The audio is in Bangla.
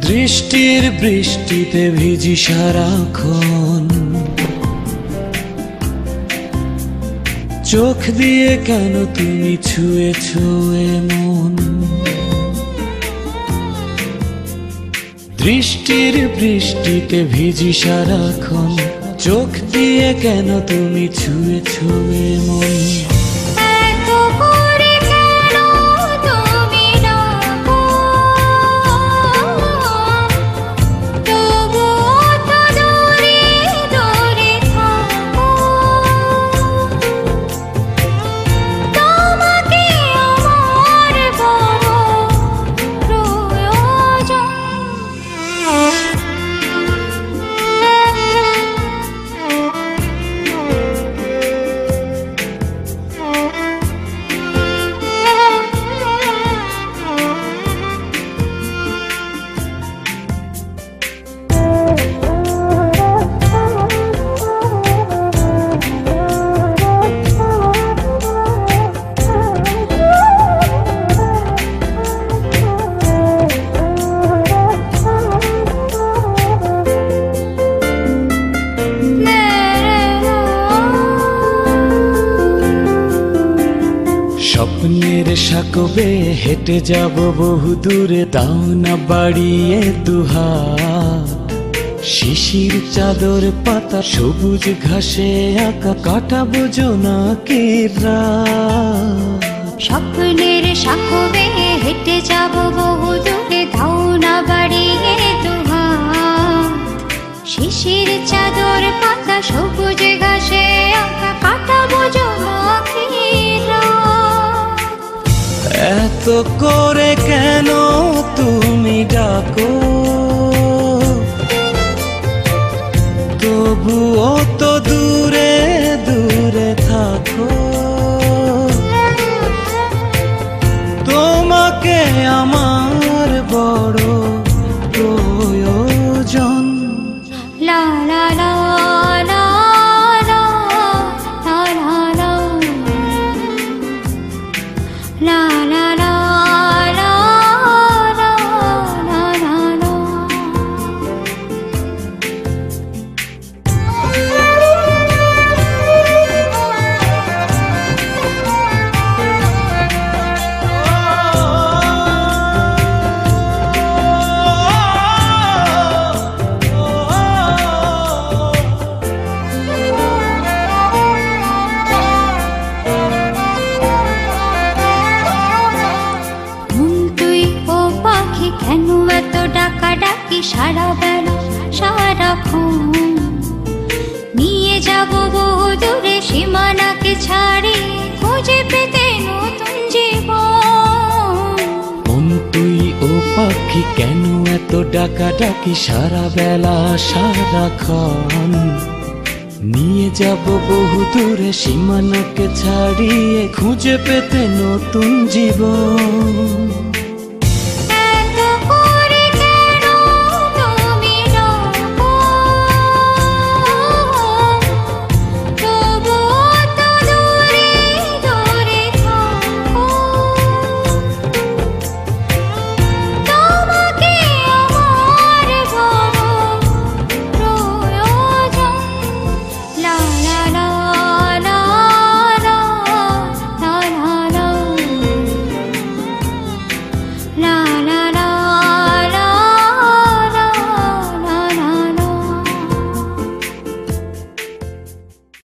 দৃষ্টির বৃষ্টিতে ভিজি সারাক্ষণ, চোখ দিয়ে কেন তুমি ছুঁয়েছো এমন? দৃষ্টির বৃষ্টিতে ভিজি সারাক্ষণ, চোখ দিয়ে কেন তুমি ছুঁয়েছো এমন? স্বপ্নের সাকবে হেঁটে যাব বহু দূরে, দাও না বাড়িয়ে দুহাত। শিশির চাদর পাতা সবুজ ঘাসে আঁকা, কাটাবো জোনাকির রাত। স্বপ্নের সাকবে হেঁটে যাব বহু দূরে, দাও না বাড়িয়ে দুহাত। শিশির চাদর পাতা সবুজ ঘাসে আঁকা, কাটাবো জোনাকির রাত। এত করে কেন তুমি ডাকো, তবুও তো দূরে দূরে থাকো। তোমাকে আমার বড় প্রয়োজন। লা লা লা লা লা লা লা লা লা লা লা লা লা লা। কেন এত ডাকাডাকি সারা বেলা সারাক্ষণ? নিয়ে যাব বহু দূরে সীমানাকে ছাড়ি, খুঁজে পেতে নতুন জীবন। মন তুই ও পাখি কেন এত ডাকাডাকি সারা বেলা সারাক্ষণ? নিয়ে যাব বহু দূরে সীমানাকে ছাড়িয়ে, খুঁজে পেতে নতুন জীবন।